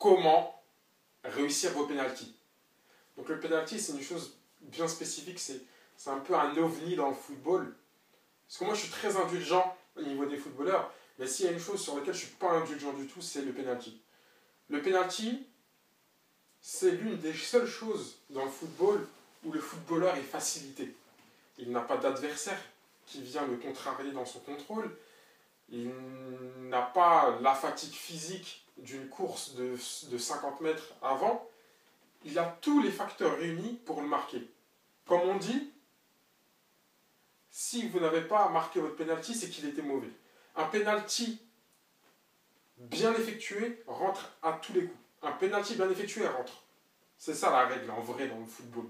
comment réussir vos pénaltys. Donc le penalty, c'est une chose bien spécifique, c'est un peu un ovni dans le football. Parce que moi, je suis très indulgent au niveau des footballeurs, mais s'il y a une chose sur laquelle je ne suis pas indulgent du tout, c'est le penalty. Le penalty, c'est l'une des seules choses dans le football où le footballeur est facilité. Il n'a pas d'adversaire qui vient le contrarier dans son contrôle. Il n'a pas la fatigue physique d'une course de 50 mètres avant. Il a tous les facteurs réunis pour le marquer. Comme on dit, si vous n'avez pas marqué votre penalty, c'est qu'il était mauvais. Un penalty bien effectué rentre à tous les coups. Un penalty bien effectué rentre. C'est ça la règle en vrai dans le football.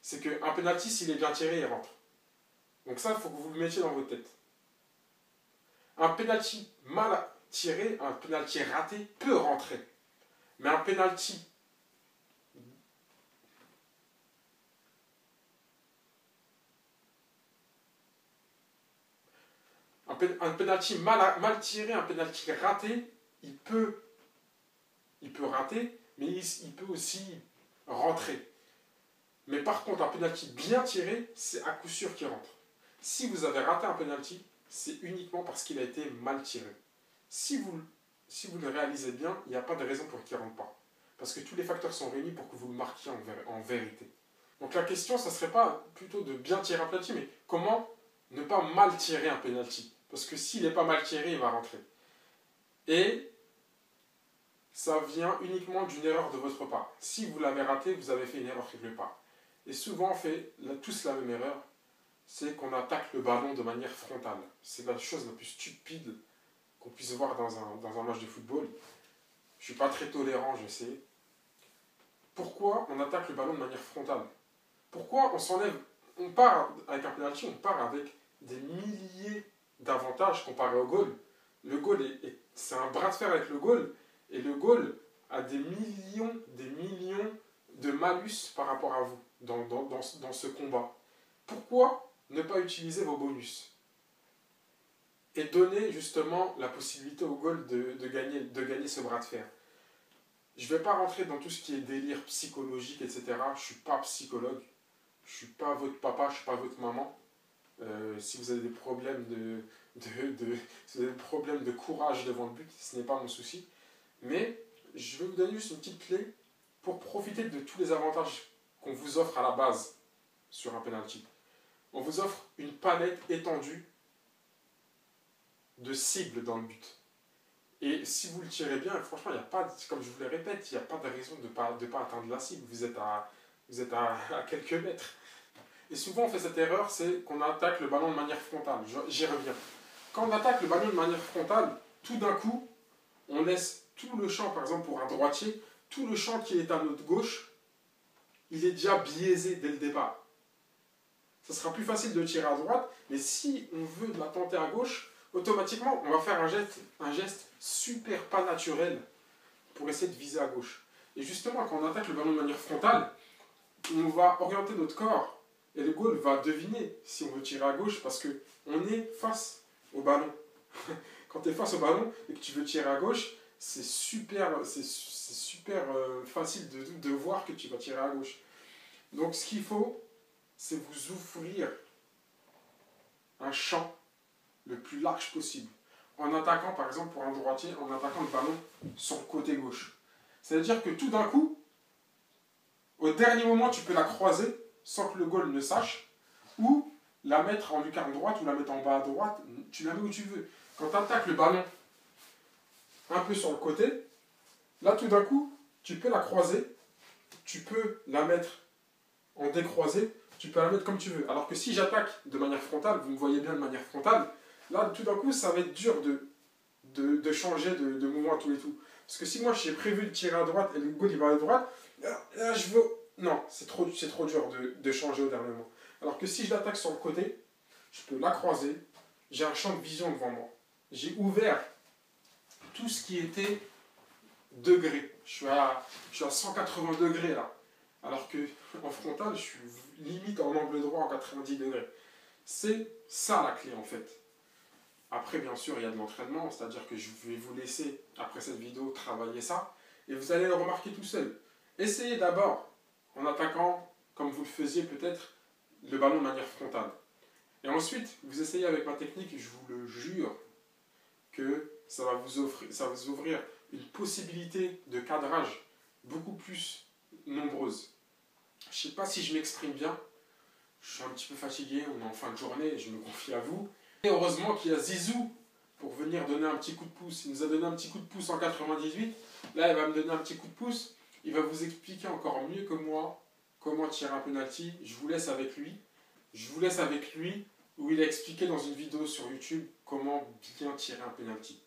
C'est qu'un penalty, s'il est bien tiré, il rentre. Donc ça, il faut que vous le mettiez dans votre tête. Un penalty mal tiré, un penalty raté peut rentrer. Mais un penalty mal tiré, un penalty raté, il peut rater, mais il peut aussi rentrer. Mais par contre, un penalty bien tiré, c'est à coup sûr qu'il rentre. Si vous avez raté un penalty, c'est uniquement parce qu'il a été mal tiré. Si vous le réalisez bien, il n'y a pas de raison pour qu'il ne rentre pas. Parce que tous les facteurs sont réunis pour que vous le marquiez en vérité. Donc la question, ça ne serait pas plutôt de bien tirer un penalty, mais comment ne pas mal tirer un penalty. Parce que s'il n'est pas mal tiré, il va rentrer. Et ça vient uniquement d'une erreur de votre part. Si vous l'avez raté, vous avez fait une erreur quelque part. Et souvent, on fait tous la même erreur, c'est qu'on attaque le ballon de manière frontale. C'est la chose la plus stupide qu'on puisse voir dans un match de football. Je ne suis pas très tolérant, je sais. Pourquoi on attaque le ballon de manière frontale? Pourquoi on part avec un penalty, on part avec des milliers d'avantages comparé au goal. Le goal, c'est un bras de fer avec le goal, et le goal a des millions de malus par rapport à vous dans ce combat. Pourquoi ne pas utiliser vos bonus et donner justement la possibilité au goal de gagner ce bras de fer? Je ne vais pas rentrer dans tout ce qui est délire psychologique, etc. Je ne suis pas psychologue, je ne suis pas votre papa, je ne suis pas votre maman. Si vous avez des problèmes de courage devant le but, ce n'est pas mon souci. Mais je vais vous donner juste une petite clé pour profiter de tous les avantages qu'on vous offre à la base sur un penalty. On vous offre une palette étendue de cibles dans le but. Et si vous le tirez bien, franchement, il n'y a pas, comme je vous le répète, il n'y a pas de raison de ne pas atteindre la cible. Vous êtes à quelques mètres. Et souvent, on fait cette erreur, c'est qu'on attaque le ballon de manière frontale. J'y reviens. Quand on attaque le ballon de manière frontale, tout d'un coup, on laisse tout le champ, par exemple pour un droitier, tout le champ qui est à notre gauche, il est déjà biaisé dès le départ. Ça sera plus facile de tirer à droite, mais si on veut la tenter à gauche, automatiquement, on va faire un geste super pas naturel pour essayer de viser à gauche. Et justement, quand on attaque le ballon de manière frontale, on va orienter notre corps et le goal va deviner si on veut tirer à gauche parce qu'on est face au ballon. Quand tu es face au ballon et que tu veux tirer à gauche, c'est super facile de voir que tu vas tirer à gauche. Donc ce qu'il faut, c'est vous offrir un champ le plus large possible. En attaquant, par exemple, pour un droitier, en attaquant le ballon sur le côté gauche. C'est-à-dire que tout d'un coup, au dernier moment, tu peux la croiser sans que le goal ne sache, ou la mettre en lucarne droite, ou la mettre en bas à droite, tu la mets où tu veux. Quand tu attaques le ballon un peu sur le côté, là tout d'un coup, tu peux la croiser, tu peux la mettre en décroisé, tu peux la mettre comme tu veux. Alors que si j'attaque de manière frontale, vous me voyez bien de manière frontale, là tout d'un coup, ça va être dur de changer de mouvement à tous les tout. Parce que si moi j'ai prévu de tirer à droite et le goal il va à droite, là je veux... Non, c'est trop dur de changer au dernier moment. Alors que si je l'attaque sur le côté, je peux la croiser, j'ai un champ de vision devant moi. J'ai ouvert tout ce qui était degrés. Je suis à 180 degrés là. Alors qu'en frontal, je suis limite en angle droit en 90 degrés. C'est ça la clé en fait. Après, bien sûr, il y a de l'entraînement, c'est-à-dire que je vais vous laisser, après cette vidéo, travailler ça. et vous allez le remarquer tout seul. Essayez d'abord en attaquant, comme vous le faisiez peut-être, le ballon de manière frontale. Et ensuite, vous essayez avec ma technique, je vous le jure, que ça va vous ouvrir une possibilité de cadrage beaucoup plus nombreuse. Je ne sais pas si je m'exprime bien, je suis un petit peu fatigué, on est en fin de journée, je me confie à vous. Et heureusement qu'il y a Zizou pour venir donner un petit coup de pouce. Il nous a donné un petit coup de pouce en 98, là il va me donner un petit coup de pouce, il va vous expliquer encore mieux que moi comment tirer un penalty. Je vous laisse avec lui. Où il a expliqué dans une vidéo sur YouTube comment bien tirer un penalty.